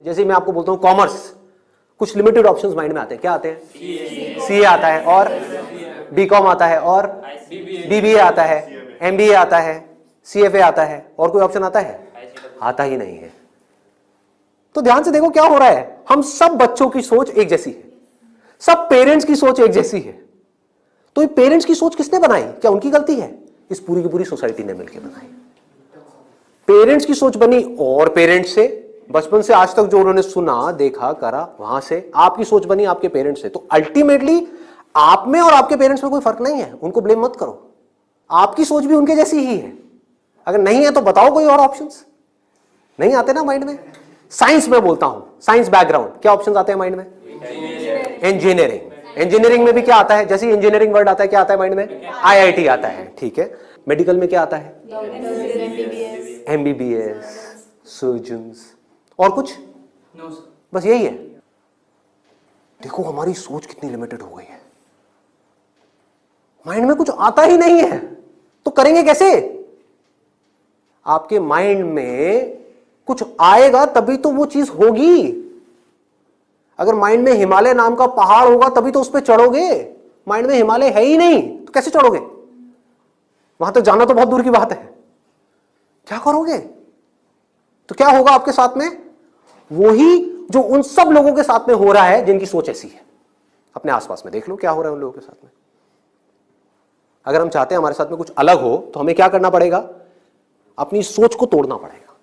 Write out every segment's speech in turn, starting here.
जैसे मैं आपको बोलता हूं कॉमर्स, कुछ लिमिटेड ऑप्शंस माइंड में आते हैं। क्या आते हैं? सीए आता है, और बीकॉम आता है, और बीबीए आता है, एमबीए आता है, सीएफए आता है, और कोई ऑप्शन आता है? आता ही नहीं है। तो ध्यान से देखो क्या हो रहा है, हम सब बच्चों की सोच एक जैसी है, सब पेरेंट्स की सोच एक जैसी है। तो ये पेरेंट्स की सोच किसने बनाई? क्या उनकी गलती है? इस पूरी की पूरी सोसाइटी ने मिलकर बनाई। पेरेंट्स की सोच बनी, और पेरेंट्स से बचपन से आज तक जो उन्होंने सुना देखा करा, वहां से आपकी सोच बनी आपके पेरेंट्स से। तो अल्टीमेटली आप में और आपके पेरेंट्स में कोई फर्क नहीं है, उनको ब्लेम मत करो, आपकी सोच भी उनके जैसी ही है। अगर नहीं है तो बताओ कोई और ऑप्शंस। नहीं आते ना माइंड में? साइंस में बोलता हूं, साइंस बैकग्राउंड, क्या ऑप्शंस आते हैं माइंड में? इंजीनियरिंग। इंजीनियरिंग में भी क्या आता है? जैसे इंजीनियरिंग वर्ड आता है क्या आता है माइंड में? आईआईटी आता है, ठीक है। मेडिकल में क्या आता है? एमबीबीएस, सर्जन्स, और कुछ? बस यही है। देखो हमारी सोच कितनी लिमिटेड हो गई है, माइंड में कुछ आता ही नहीं है, तो करेंगे कैसे? आपके माइंड में कुछ आएगा तभी तो वो चीज होगी। अगर माइंड में हिमालय नाम का पहाड़ होगा तभी तो उस पर चढ़ोगे। माइंड में हिमालय है ही नहीं तो कैसे चढ़ोगे? वहां तक जाना तो बहुत दूर की बात है। क्या करोगे? तो क्या होगा आपके साथ में? वही जो उन सब लोगों के साथ में हो रहा है जिनकी सोच ऐसी है। अपने आसपास में देख लो क्या हो रहा है उन लोगों के साथ में। अगर हम चाहते हैं हमारे साथ में कुछ अलग हो तो हमें क्या करना पड़ेगा? अपनी सोच को तोड़ना पड़ेगा।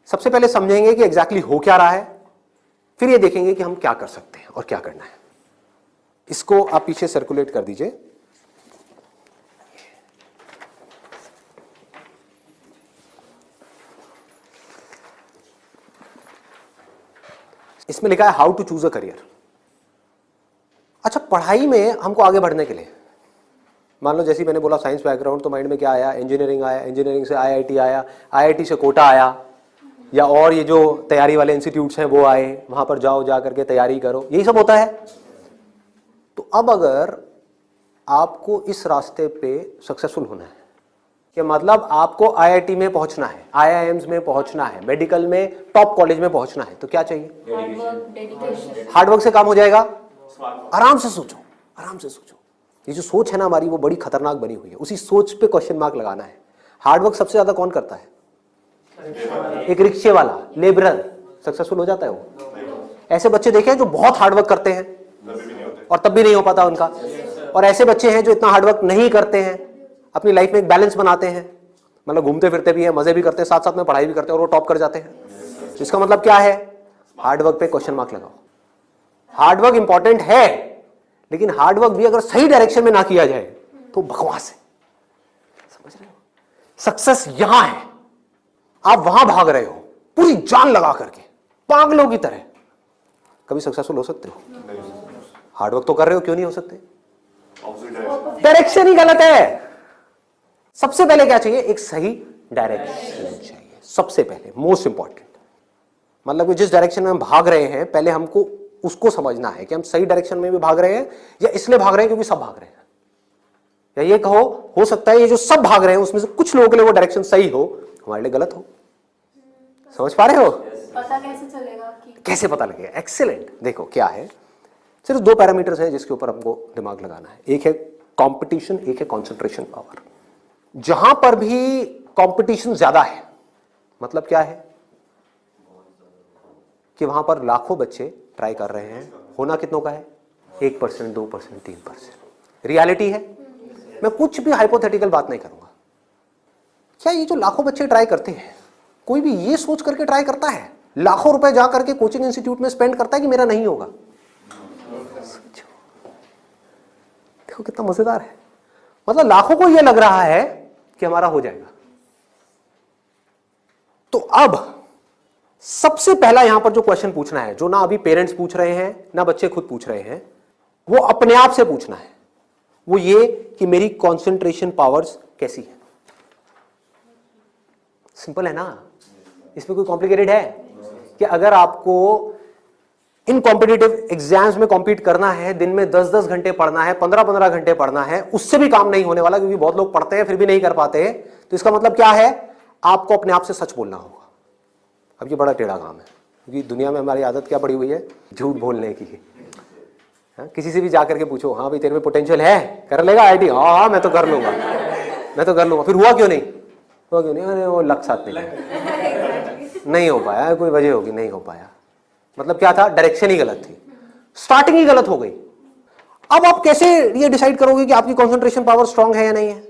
सबसे पहले समझेंगे कि एग्जैक्टली हो क्या रहा है, फिर ये देखेंगे कि हम क्या कर सकते हैं और क्या करना है। इसको आप पीछे सर्कुलेट कर दीजिए। इसमें लिखा है how to choose a career. अच्छा, पढ़ाई में हमको आगे बढ़ने के लिए, मान लो जैसे मैंने बोला साइंस बैकग्राउंड, तो माइंड में क्या आया? इंजीनियरिंग आया, इंजीनियरिंग से आईआईटी आया, आईआईटी से कोटा आया, या और ये जो तैयारी वाले इंस्टीट्यूट्स हैं वो आए, वहां पर जाओ, जा करके तैयारी करो, यही सब होता है। तो अब अगर आपको इस रास्ते पे सक्सेसफुल होना है, कि मतलब आपको आईआईटी में पहुंचना है, आईआईएम्स में पहुंचना है, मेडिकल में टॉप कॉलेज में पहुंचना है, तो क्या चाहिए? हार्डवर्क से काम हो जाएगा। आराम से सोचो, आराम से सोचो। ये जो सोच है ना हमारी, वो बड़ी खतरनाक बनी हुई है। उसी सोच पे क्वेश्चन मार्क लगाना है। हार्डवर्क सबसे ज्यादा कौन करता है? एक रिक्शे वाला, लेबरर, सक्सेसफुल हो जाता है वो। ऐसे बच्चे देखे हैं जो बहुत हार्डवर्क करते हैं और तब भी नहीं हो पाता उनका, और ऐसे बच्चे हैं जो इतना हार्डवर्क नहीं करते हैं, अपनी लाइफ में एक बैलेंस बनाते हैं, मतलब घूमते फिरते भी हैं, मजे भी करते हैं, साथ साथ में पढ़ाई भी करते हैं, और वो टॉप कर जाते हैं। इसका मतलब क्या है? हार्डवर्क पे क्वेश्चन मार्क लगाओ। हार्डवर्क इंपॉर्टेंट है, लेकिन हार्डवर्क भी अगर सही डायरेक्शन में ना किया जाए तो बकवास है। समझ रहे हो? सक्सेस यहां है, आप वहां भाग रहे हो पूरी जान लगा करके पागलों की तरह, कभी सक्सेसफुल हो सकते हो? हार्डवर्क तो कर रहे हो, क्यों नहीं हो सकते? डायरेक्शन ही गलत है। सबसे पहले क्या चाहिए? एक सही डायरेक्शन चाहिए, सबसे पहले, मोस्ट इंपॉर्टेंट। मतलब कि जिस डायरेक्शन में हम भाग रहे हैं, पहले हमको उसको समझना है कि हम सही डायरेक्शन में भी भाग रहे हैं, या इसलिए भाग रहे हैं क्योंकि सब भाग रहे हैं। या ये कहो, हो सकता है ये जो सब भाग रहे हैं उसमें से कुछ लोगों के लिए वो डायरेक्शन सही हो, हमारे लिए गलत हो। समझ पा रहे हो? पता कैसे चलेगा कि कैसे पता लगेगा? एक्सीलेंट। देखो क्या है, सिर्फ दो पैरामीटर्स हैं जिसके ऊपर हमको दिमाग लगाना है। एक है कंपटीशन, एक है कंसंट्रेशन पावर। जहां पर भी कंपटीशन ज्यादा है, मतलब क्या है? कि वहां पर लाखों बच्चे ट्राई कर रहे हैं, होना कितनों का है? 1%, 2%, 3%। रियलिटी है। मैं कुछ भी हाइपोथेटिकल बात नहीं करूंगा। क्या ये जो लाखों बच्चे ट्राई करते हैं, कोई भी ये सोच करके ट्राई करता है? लाखों रुपए जा करके कोचिंग इंस्टीट्यूट में स्पेंड करता है कि मेरा नहीं होगा? देखो कितना मजेदार है। मतलब लाखों को यह लग रहा है कि हमारा हो जाएगा। तो अब सबसे पहला यहां पर जो क्वेश्चन पूछना है, जो ना अभी पेरेंट्स पूछ रहे हैं ना बच्चे खुद पूछ रहे हैं, वो अपने आप से पूछना है। वो ये कि मेरी कंसंट्रेशन पावर्स कैसी है। सिंपल है ना, इसमें कोई कॉम्प्लिकेटेड है? कि अगर आपको इन कॉम्पिटिटिव एग्जाम्स में कॉम्पीट करना है, दिन में 10-10 घंटे पढ़ना है, 15-15 घंटे पढ़ना है, उससे भी काम नहीं होने वाला, क्योंकि बहुत लोग पढ़ते हैं फिर भी नहीं कर पाते। तो इसका मतलब क्या है? आपको अपने आप से सच बोलना होगा। अब ये बड़ा टेढ़ा काम है। क्योंकि दुनिया में हमारी आदत क्या पड़ी हुई है, झूठ बोलने की। हाँ, किसी से भी जा करके पूछो, हाँ भाई तेरे में पोटेंशियल है, कर लेगा आईटी? हाँ हाँ मैं तो कर लूंगा, मैं तो कर लूंगा। फिर हुआ क्यों नहीं? हुआ क्यों नहीं? अरे वो लक साथ नहीं हो पाया, कोई वजह होगी, नहीं हो पाया। मतलब क्या था, डायरेक्शन ही गलत थी, स्टार्टिंग ही गलत हो गई। अब आप कैसे ये डिसाइड करोगे कि आपकी कंसंट्रेशन पावर स्ट्रांग है या नहीं है?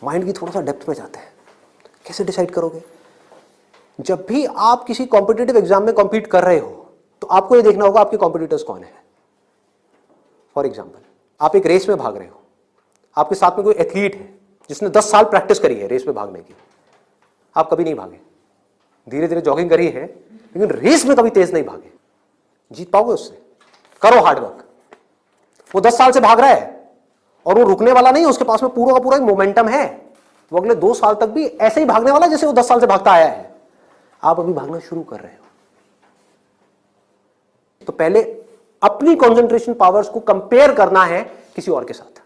माइंड की थोड़ा सा डेप्थ में जाते हैं, कैसे डिसाइड करोगे? जब भी आप किसी कॉम्पिटिटिव एग्जाम में कॉम्पीट कर रहे हो तो आपको ये देखना होगा आपके कॉम्पिटिटर्स कौन है। फॉर एग्जाम्पल, आप एक रेस में भाग रहे हो, आपके साथ में कोई एथलीट है जिसने 10 साल प्रैक्टिस करी है रेस में भागने की, आप कभी नहीं भागे, धीरे धीरे जॉगिंग करी है, लेकिन रेस में कभी तेज नहीं भागे, जीत पाओगे उससे? करो हार्डवर्क। वो 10 साल से भाग रहा है और वो रुकने वाला नहीं है, उसके पास में पूरा का पूरा एक मोमेंटम है, वो अगले 2 साल तक भी ऐसे ही भागने वाला जैसे वो 10 साल से भागता आया है। आप अभी भागना शुरू कर रहे हो, तो पहले अपनी कंसंट्रेशन पावर्स को कंपेयर करना है किसी और के साथ।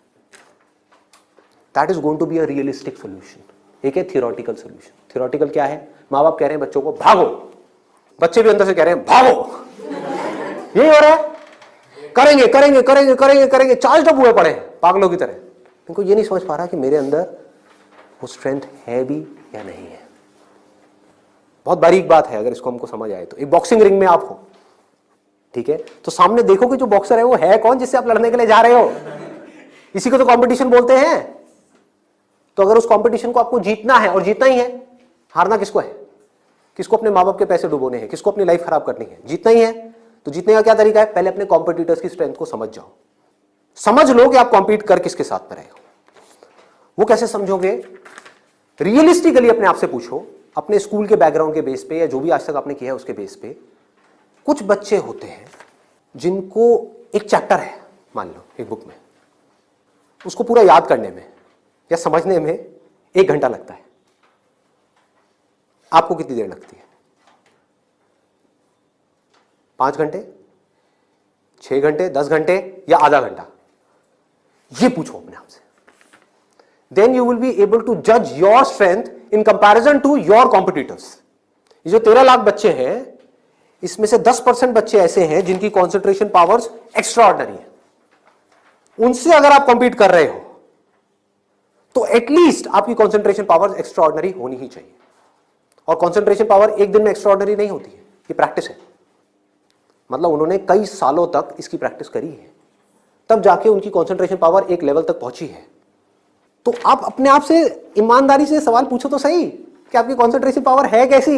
That is going to be a realistic solution. एक है थियोरेटिकल सोल्यूशन। थियोरेटिकल क्या है? माँ बाप कह रहे हैं बच्चों को भागो, बच्चे भी अंदर से कह रहे हैं भागो, यही हो रहा है, करेंगे करेंगे करेंगे करेंगे करेंगे, चार्ज अप हुए पड़े पागलों की तरह। इनको ये नहीं समझ पा रहा कि मेरे अंदर वो स्ट्रेंथ है भी या नहीं है। बहुत बारीक बात है, अगर इसको हमको समझ आए तो। एक बॉक्सिंग रिंग में आप हो, ठीक है, तो सामने देखो कि जो बॉक्सर है वो है कौन जिससे आप लड़ने के लिए जा रहे हो। इसी को तो कंपटीशन बोलते हैं। तो अगर उस कंपटीशन को आपको जीतना है, और जीतना ही है, हारना किसको है? किसको अपने माँ बाप के पैसे डुबोने हैं, किसको अपनी लाइफ खराब करनी है? जीतना ही है। तो जीतने का क्या तरीका है? पहले अपने कॉम्पिटिटर्स की स्ट्रेंथ को समझ जाओ, समझ लो कि आप कॉम्पीट कर किसके साथ में रहे हो। वो कैसे समझोगे? रियलिस्टिकली अपने आप से पूछो, अपने स्कूल के बैकग्राउंड के बेस पे या जो भी आज तक आपने किया है उसके बेस पे। कुछ बच्चे होते हैं जिनको एक चैप्टर है, मान लो एक बुक में, उसको पूरा याद करने में या समझने में 1 घंटा लगता है। आपको कितनी देर लगती है? 5 घंटे, 6 घंटे, 10 घंटे या आधा घंटा? ये पूछो अपने आप से। Then you will be able to जज your strength in comparison to your competitors. ये जो 13 लाख बच्चे हैं, इसमें से 10% बच्चे ऐसे हैं जिनकी कॉन्सेंट्रेशन पावर्स एक्स्ट्रा ऑर्डिनरी है। उनसे अगर आप कॉम्पीट कर रहे हो तो एटलीस्ट आपकी कॉन्सेंट्रेशन पावर्स एक्स्ट्रा ऑर्डिनरी होनी ही चाहिए। और कॉन्सेंट्रेशन पावर एक दिन में एक्स्ट्रा ऑर्डिनरी नहीं होती है, ये प्रैक्टिस है। मतलब उन्होंने कई सालों तक इसकी प्रैक्टिस करी है, तब जाके उनकी कॉन्सेंट्रेशन पावर एक लेवल तक पहुंची है। तो आप अपने आप से ईमानदारी से सवाल पूछो तो सही कि आपकी कॉन्सेंट्रेशन पावर है कैसी।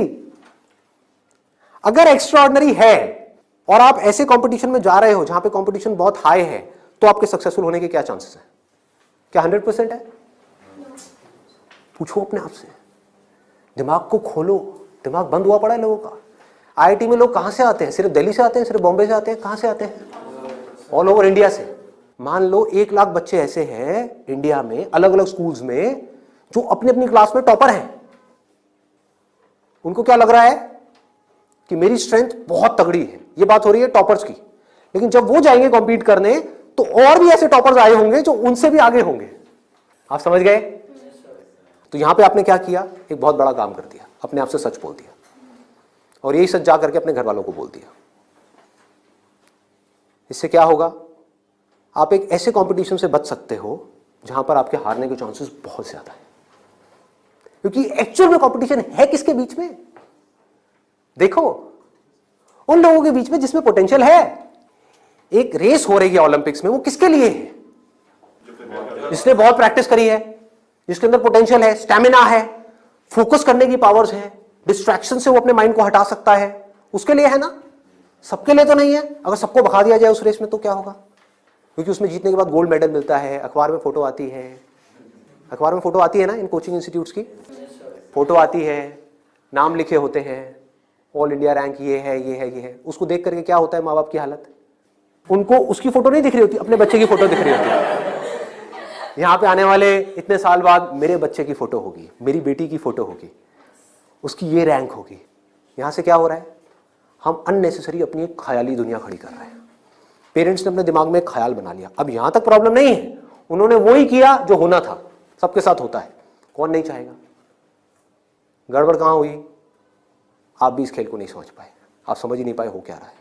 अगर एक्स्ट्रा ऑर्डिनरी है और आप ऐसे कंपटीशन में जा रहे हो जहां पे कंपटीशन बहुत हाई है, तो आपके सक्सेसफुल होने के क्या चांसेस हैं? क्या 100% है? पूछो अपने आप से, दिमाग को खोलो। दिमाग बंद हुआ पड़ा है लोगों का। आईआईटी में लोग कहां से आते हैं? सिर्फ दिल्ली से आते हैं? सिर्फ बॉम्बे से आते हैं? कहां से आते हैं? ऑल ओवर इंडिया से। मान लो 1 लाख बच्चे ऐसे हैं इंडिया में, अलग अलग स्कूल्स में, जो अपनी अपनी क्लास में टॉपर हैं। उनको क्या लग रहा है कि मेरी स्ट्रेंथ बहुत तगड़ी है। ये बात हो रही है टॉपर्स की। लेकिन जब वो जाएंगे कॉम्पीट करने तो और भी ऐसे टॉपर्स आए होंगे जो उनसे भी आगे होंगे। आप समझ गए? तो यहां पे आपने क्या किया? एक बहुत बड़ा काम कर दिया, अपने आप से सच बोल दिया, और यही सच जा करके अपने घर वालों को बोल दिया। इससे क्या होगा? आप एक ऐसे कंपटीशन से बच सकते हो जहां पर आपके हारने के चांसेस बहुत ज्यादा है। क्योंकि एक्चुअल में कंपटीशन है किसके बीच में? देखो, उन लोगों के बीच में जिसमें पोटेंशियल है। एक रेस हो रही है ओलंपिक्स में, वो किसके लिए है? जिसने बहुत प्रैक्टिस करी है, जिसके अंदर पोटेंशियल है, स्टैमिना है, फोकस करने की पावर्स है, डिस्ट्रैक्शन से वो अपने माइंड को हटा सकता है, उसके लिए है ना। सबके लिए तो नहीं है। अगर सबको भगा दिया जाए उस रेस में तो क्या होगा? क्योंकि उसमें जीतने के बाद गोल्ड मेडल मिलता है, अखबार में फोटो आती है। अखबार में फोटो आती है ना, इन कोचिंग इंस्टीट्यूट्स की फोटो आती है, नाम लिखे होते हैं, ऑल इंडिया रैंक ये है ये है ये है। उसको देख करके क्या होता है माँ बाप की हालत? उनको उसकी फोटो नहीं दिख रही होती, अपने बच्चे की फोटो दिख रही होती है। यहाँ पे आने वाले इतने साल बाद मेरे बच्चे की फोटो होगी, मेरी बेटी की फोटो होगी, उसकी ये रैंक होगी। यहाँ से क्या हो रहा है? हम अननेसेसरी अपनी एक ख्याली दुनिया खड़ी कर रहे हैं। पेरेंट्स ने अपने दिमाग में एक ख्याल बना लिया। अब यहां तक प्रॉब्लम नहीं है, उन्होंने वो ही किया जो होना था, सबके साथ होता है। कौन नहीं चाहेगा? गड़बड़ कहां हुई? आप भी इस खेल को नहीं समझ पाए, आप समझ ही नहीं पाए हो क्या रहा है।